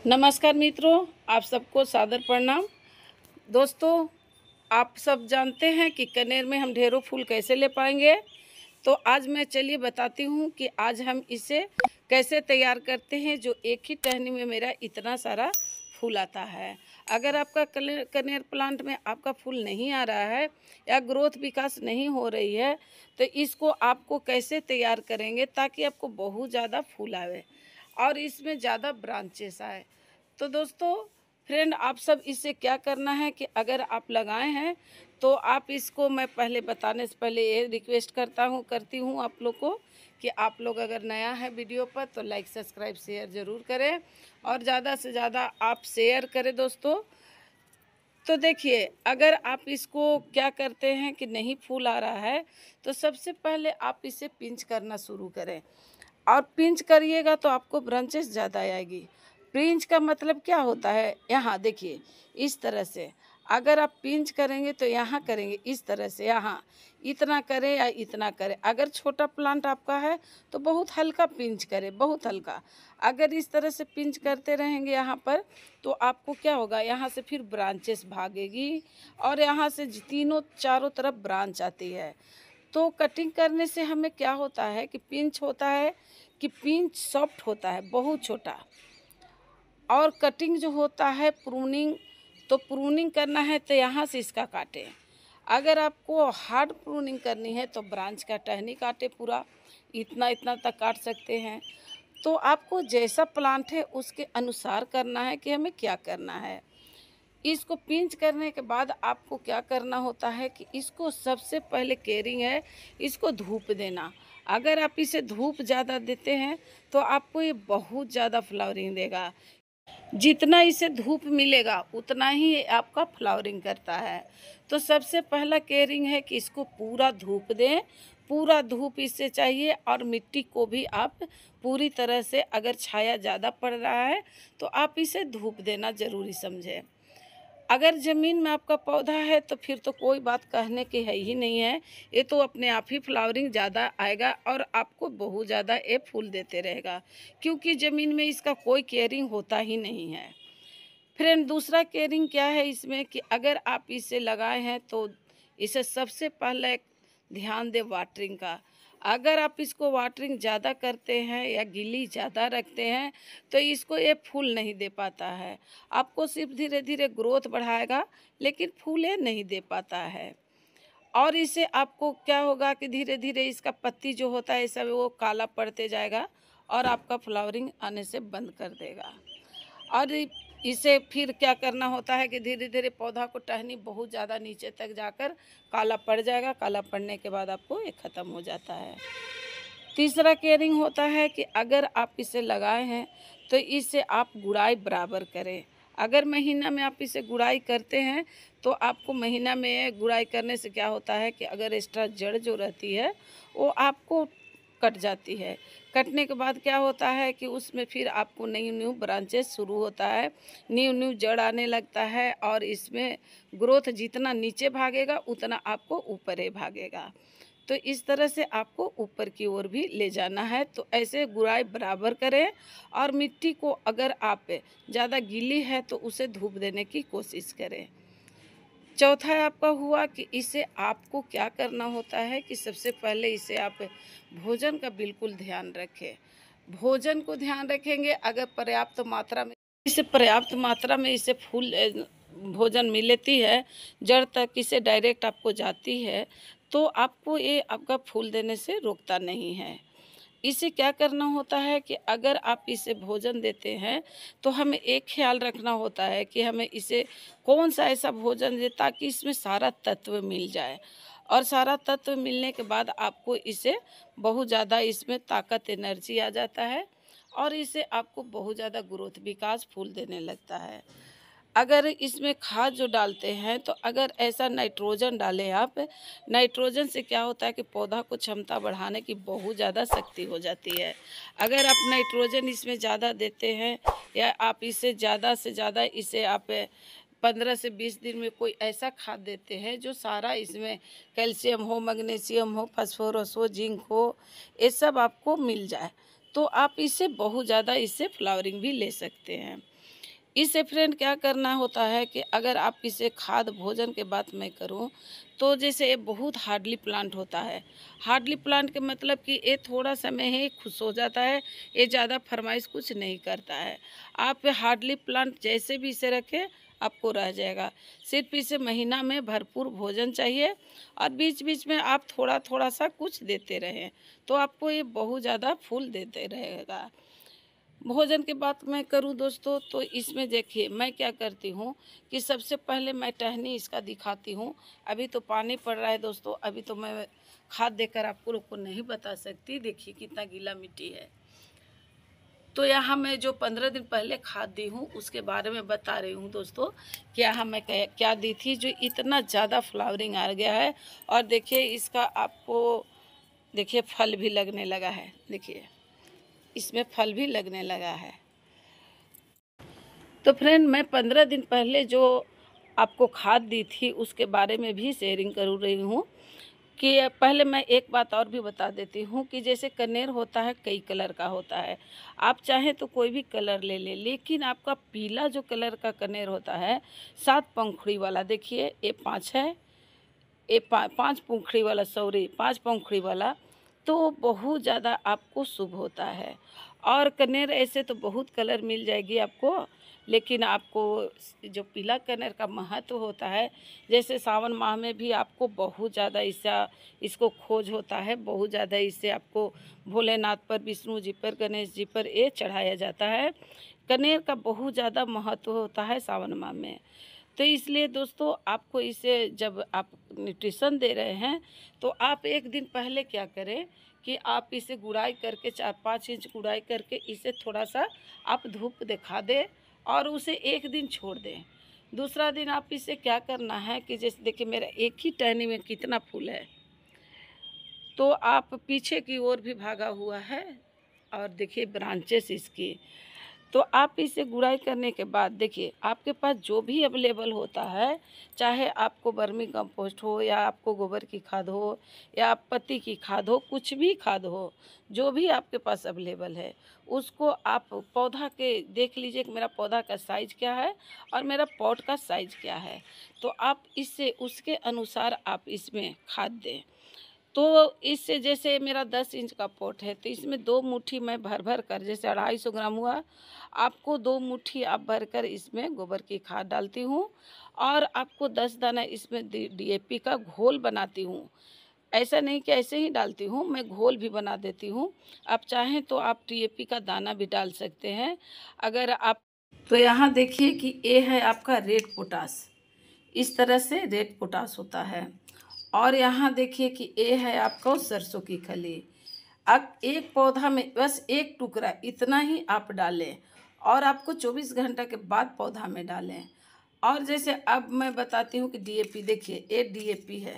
नमस्कार मित्रों, आप सबको सादर प्रणाम। दोस्तों, आप सब जानते हैं कि कनेर में हम ढेरों फूल कैसे ले पाएंगे। तो आज मैं चलिए बताती हूँ कि आज हम इसे कैसे तैयार करते हैं जो एक ही टहनी में मेरा इतना सारा फूल आता है। अगर आपका कनेर प्लांट में आपका फूल नहीं आ रहा है या ग्रोथ विकास नहीं हो रही है, तो इसको आपको कैसे तैयार करेंगे ताकि आपको बहुत ज़्यादा फूल आवे और इसमें ज़्यादा ब्रांचेस आए। तो दोस्तों फ्रेंड, आप सब इससे क्या करना है कि अगर आप लगाए हैं तो आप इसको, मैं पहले बताने से पहले ये रिक्वेस्ट करती हूँ आप लोग को कि आप लोग अगर नया है वीडियो पर तो लाइक सब्सक्राइब शेयर ज़रूर करें और ज़्यादा से ज़्यादा आप शेयर करें दोस्तों। तो देखिए, अगर आप इसको क्या करते हैं कि नहीं फूल आ रहा है तो सबसे पहले आप इसे पिंच करना शुरू करें और पिंच करिएगा तो आपको ब्रांचेस ज़्यादा आएगी। पिंच का मतलब क्या होता है, यहाँ देखिए इस तरह से अगर आप पिंच करेंगे तो यहाँ करेंगे इस तरह से, यहाँ इतना करें या इतना करें। अगर छोटा प्लांट आपका है तो बहुत हल्का पिंच करें, बहुत हल्का। अगर इस तरह से पिंच करते रहेंगे यहाँ पर तो आपको क्या होगा, यहाँ से फिर ब्रांचेस भागेगी और यहाँ से तीनों चारों तरफ ब्रांच आती है। तो कटिंग करने से हमें क्या होता है कि पिंच होता है कि पिंच सॉफ्ट होता है, बहुत छोटा। और कटिंग जो होता है प्रूनिंग, तो प्रूनिंग करना है तो यहाँ से इसका काटें। अगर आपको हार्ड प्रूनिंग करनी है तो ब्रांच का टहनी काटे, पूरा इतना इतना तक काट सकते हैं। तो आपको जैसा प्लांट है उसके अनुसार करना है कि हमें क्या करना है। इसको पिंच करने के बाद आपको क्या करना होता है कि इसको सबसे पहले केयरिंग है, इसको धूप देना। अगर आप इसे धूप ज़्यादा देते हैं तो आपको ये बहुत ज़्यादा फ्लावरिंग देगा। जितना इसे धूप मिलेगा उतना ही आपका फ्लावरिंग करता है। तो सबसे पहला केयरिंग है कि इसको पूरा धूप दें, पूरा धूप इससे चाहिए। और मिट्टी को भी आप पूरी तरह से, अगर छाया ज़्यादा पड़ रहा है तो आप इसे धूप देना ज़रूरी समझें। अगर ज़मीन में आपका पौधा है तो फिर तो कोई बात कहने की है ही नहीं है, ये तो अपने आप ही फ्लावरिंग ज़्यादा आएगा और आपको बहुत ज़्यादा ये फूल देते रहेगा, क्योंकि ज़मीन में इसका कोई केयरिंग होता ही नहीं है। फ्रेंड, दूसरा केयरिंग क्या है इसमें कि अगर आप इसे लगाए हैं तो इसे सबसे पहले ध्यान दें वाटरिंग का। अगर आप इसको वाटरिंग ज़्यादा करते हैं या गिली ज़्यादा रखते हैं तो इसको ये फूल नहीं दे पाता है। आपको सिर्फ धीरे धीरे ग्रोथ बढ़ाएगा लेकिन फूले नहीं दे पाता है। और इसे आपको क्या होगा कि धीरे धीरे इसका पत्ती जो होता है सब वो काला पड़ते जाएगा और आपका फ्लावरिंग आने से बंद कर देगा। और इसे फिर क्या करना होता है कि धीरे धीरे पौधा को टहनी बहुत ज़्यादा नीचे तक जाकर काला पड़ जाएगा। काला पड़ने के बाद आपको ये ख़त्म हो जाता है। तीसरा केयरिंग होता है कि अगर आप इसे लगाए हैं तो इसे आप गुड़ाई बराबर करें। अगर महीना में आप इसे गुड़ाई करते हैं तो आपको महीना में गुड़ाई करने से क्या होता है कि अगर एक्स्ट्रा जड़ जो रहती है वो आपको कट जाती है। कटने के बाद क्या होता है कि उसमें फिर आपको न्यू न्यू ब्रांचेस शुरू होता है, न्यू न्यू जड़ आने लगता है और इसमें ग्रोथ जितना नीचे भागेगा उतना आपको ऊपर ही भागेगा। तो इस तरह से आपको ऊपर की ओर भी ले जाना है। तो ऐसे गुड़ाई बराबर करें और मिट्टी को अगर आप ज़्यादा गीली है तो उसे धूप देने की कोशिश करें। चौथा आपका हुआ कि इसे आपको क्या करना होता है कि सबसे पहले इसे आप भोजन का बिल्कुल ध्यान रखें। भोजन को ध्यान रखेंगे, अगर पर्याप्त मात्रा में इसे फूल भोजन मिलती है, जड़ तक इसे डायरेक्ट आपको जाती है, तो आपको ये आपका फूल देने से रोकता नहीं है। इसे क्या करना होता है कि अगर आप इसे भोजन देते हैं तो हमें एक ख्याल रखना होता है कि हमें इसे कौन सा ऐसा भोजन दे ताकि इसमें सारा तत्व मिल जाए। और सारा तत्व मिलने के बाद आपको इसे बहुत ज़्यादा इसमें ताकत एनर्जी आ जाता है और इसे आपको बहुत ज़्यादा ग्रोथ विकास फूल देने लगता है। अगर इसमें खाद जो डालते हैं तो अगर ऐसा नाइट्रोजन डालें आप, नाइट्रोजन से क्या होता है कि पौधा को क्षमता बढ़ाने की बहुत ज़्यादा शक्ति हो जाती है। अगर आप नाइट्रोजन इसमें ज़्यादा देते हैं या आप इसे ज़्यादा से ज़्यादा इसे आप 15 से 20 दिन में कोई ऐसा खाद देते हैं जो सारा इसमें कैल्शियम हो, मैग्नीशियम हो, फास्फोरस हो, जिंक हो, ये सब आपको मिल जाए तो आप इसे बहुत ज़्यादा इससे फ्लावरिंग भी ले सकते हैं। इससे फ्रेंड क्या करना होता है कि अगर आप इसे खाद भोजन के बात मैं करूं तो जैसे ये बहुत हार्डली प्लांट होता है। हार्डली प्लांट के मतलब कि ये थोड़ा समय ही खुश हो जाता है, ये ज़्यादा फरमाइश कुछ नहीं करता है। आप हार्डली प्लांट जैसे भी इसे रखें आपको रह जाएगा। सिर्फ इसे महीना में भरपूर भोजन चाहिए और बीच बीच में आप थोड़ा थोड़ा सा कुछ देते रहें तो आपको ये बहुत ज़्यादा फूल देते रहेगा। भोजन की बात मैं करूं दोस्तों तो इसमें देखिए मैं क्या करती हूं कि सबसे पहले मैं टहनी इसका दिखाती हूं। अभी तो पानी पड़ रहा है दोस्तों, अभी तो मैं खाद देकर आपको लोग को नहीं बता सकती। देखिए कितना गीला मिट्टी है। तो यहाँ मैं जो 15 दिन पहले खाद दी हूँ उसके बारे में बता रही हूँ दोस्तों कि यहाँ मैं क्या दी थी जो इतना ज़्यादा फ्लावरिंग आ गया है। और देखिए इसका आपको देखिए फल भी लगने लगा है। देखिए इसमें फल भी लगने लगा है। तो फ्रेंड मैं 15 दिन पहले जो आपको खाद दी थी उसके बारे में भी शेयरिंग कर रही हूँ कि पहले मैं एक बात और भी बता देती हूँ कि जैसे कनेर होता है कई कलर का होता है। आप चाहें तो कोई भी कलर ले लें, लेकिन आपका पीला जो कलर का कनेर होता है 7 पंखुड़ी वाला, देखिए ये 5 है, ये 5 पंखुड़ी वाला, सॉरी 5 पंखुड़ी वाला, तो बहुत ज़्यादा आपको शुभ होता है। और कनेर ऐसे तो बहुत कलर मिल जाएगी आपको, लेकिन आपको जो पीला कनेर का महत्व होता है, जैसे सावन माह में भी आपको बहुत ज़्यादा इसको खोज होता है, बहुत ज़्यादा इससे आपको भोलेनाथ पर, विष्णु जी पर, गणेश जी पर ये चढ़ाया जाता है। कनेर का बहुत ज़्यादा महत्व होता है सावन माह में। तो इसलिए दोस्तों आपको इसे जब आप न्यूट्रिशन दे रहे हैं तो आप एक दिन पहले क्या करें कि आप इसे गुड़ाई करके 4-5 इंच गुड़ाई करके इसे थोड़ा सा आप धूप दिखा दें और उसे एक दिन छोड़ दें। दूसरा दिन आप इसे क्या करना है कि जैसे देखिए मेरा एक ही टहनी में कितना फूल है, तो आप पीछे की ओर भी भागा हुआ है और देखिए ब्रांचेस इसकी। तो आप इसे गुड़ाई करने के बाद देखिए आपके पास जो भी अवेलेबल होता है, चाहे आपको वर्मी कंपोस्ट हो या आपको गोबर की खाद हो या पत्ती की खाद हो, कुछ भी खाद हो, जो भी आपके पास अवेलेबल है उसको आप पौधा के देख लीजिए कि मेरा पौधा का साइज़ क्या है और मेरा पॉट का साइज़ क्या है, तो आप इससे उसके अनुसार आप इसमें खाद दें। तो इससे जैसे मेरा 10 इंच का पॉट है तो इसमें 2 मुट्ठी मैं भर भर कर, जैसे 250 ग्राम हुआ, आपको 2 मुट्ठी आप भर कर इसमें गोबर की खाद डालती हूँ और आपको 10 दाना इसमें डीएपी का घोल बनाती हूँ। ऐसा नहीं कि ऐसे ही डालती हूँ, मैं घोल भी बना देती हूँ। आप चाहें तो आप डीएपी का दाना भी डाल सकते हैं अगर आप। तो यहाँ देखिए कि ये है आपका रेड पोटास, इस तरह से रेड पोटास होता है। और यहाँ देखिए कि ये है आपको सरसों की खली। अब एक पौधा में बस एक टुकड़ा इतना ही आप डालें और आपको 24 घंटा के बाद पौधा में डालें। और जैसे अब मैं बताती हूँ कि डीएपी, देखिए ये डीएपी है,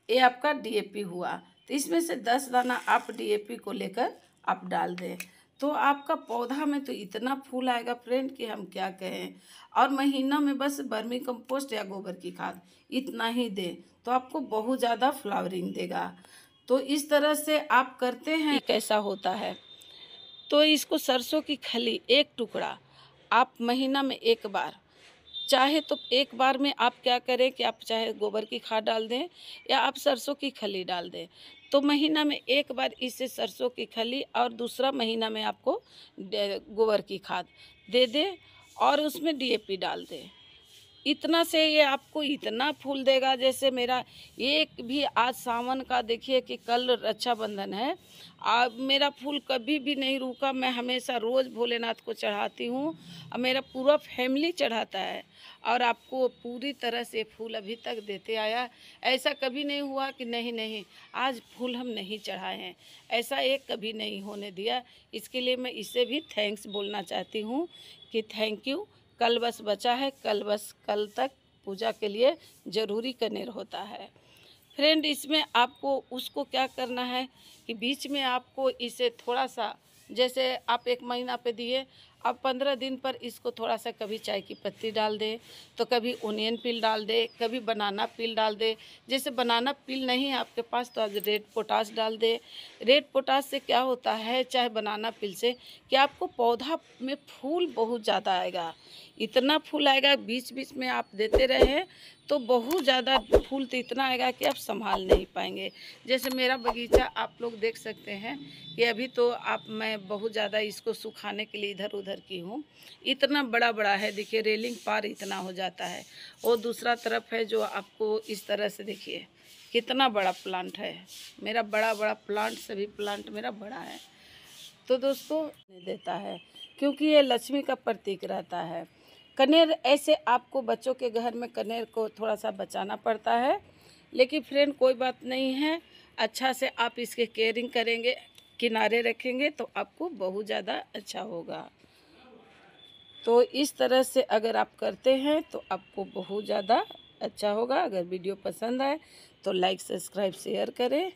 ये आपका डीएपी हुआ, तो इसमें से 10 दाना आप डीएपी को लेकर आप डाल दें तो आपका पौधा में तो इतना फूल आएगा फ्रेंड कि हम क्या कहें। और महीना में बस वर्मी कंपोस्ट या गोबर की खाद इतना ही दें तो आपको बहुत ज़्यादा फ्लावरिंग देगा। तो इस तरह से आप करते हैं कैसा होता है। तो इसको सरसों की खली एक टुकड़ा आप महीना में एक बार, चाहे तो एक बार में आप क्या करें कि आप चाहे गोबर की खाद डाल दें या आप सरसों की खली डाल दें, तो महीना में एक बार इससे सरसों की खली और दूसरा महीना में आपको गोबर की खाद दे दें और उसमें डीएपी डाल दें। इतना से ये आपको इतना फूल देगा। जैसे मेरा एक भी आज सावन का देखिए कि कल रक्षाबंधन है, अब मेरा फूल कभी भी नहीं रुका। मैं हमेशा रोज़ भोलेनाथ को चढ़ाती हूँ और मेरा पूरा फैमिली चढ़ाता है और आपको पूरी तरह से फूल अभी तक देते आया। ऐसा कभी नहीं हुआ कि नहीं आज फूल हम नहीं चढ़ाए हैं, ऐसा एक कभी नहीं होने दिया। इसके लिए मैं इसे भी थैंक्स बोलना चाहती हूँ कि थैंक यू। कल बस बचा है, कल तक पूजा के लिए ज़रूरी कनेर होता है फ्रेंड। इसमें आपको उसको क्या करना है कि बीच में आपको इसे थोड़ा सा, जैसे आप 1 महीना पे दिए, अब 15 दिन पर इसको थोड़ा सा कभी चाय की पत्ती डाल दें, तो कभी ओनियन पील डाल दें, कभी बनाना पील डाल दें। जैसे बनाना पील नहीं है आपके पास तो आज रेड पोटाश डाल दें। रेड पोटाश से क्या होता है, चाहे बनाना पील से, कि आपको पौधा में फूल बहुत ज़्यादा आएगा। इतना फूल आएगा, बीच बीच में आप देते रहें तो बहुत ज़्यादा फूल तो इतना आएगा कि आप संभाल नहीं पाएंगे। जैसे मेरा बगीचा आप लोग देख सकते हैं कि अभी तो मैं बहुत ज़्यादा इसको सुखाने के लिए इधर उधर की हूँ। इतना बड़ा बड़ा है, देखिए रेलिंग पार इतना हो जाता है। और दूसरा तरफ है जो आपको इस तरह से देखिए कितना बड़ा प्लांट है। मेरा बड़ा बड़ा प्लांट, सभी प्लांट मेरा बड़ा है। तो दोस्तों देता है क्योंकि ये लक्ष्मी का प्रतीक रहता है। कनेर ऐसे आपको बच्चों के घर में कनेर को थोड़ा सा बचाना पड़ता है, लेकिन फ्रेंड कोई बात नहीं है, अच्छा से आप इसके केयरिंग करेंगे, किनारे रखेंगे तो आपको बहुत ज़्यादा अच्छा होगा। तो इस तरह से अगर आप करते हैं तो आपको बहुत ज़्यादा अच्छा होगा। अगर वीडियो पसंद आए तो लाइक, सब्सक्राइब, शेयर करें।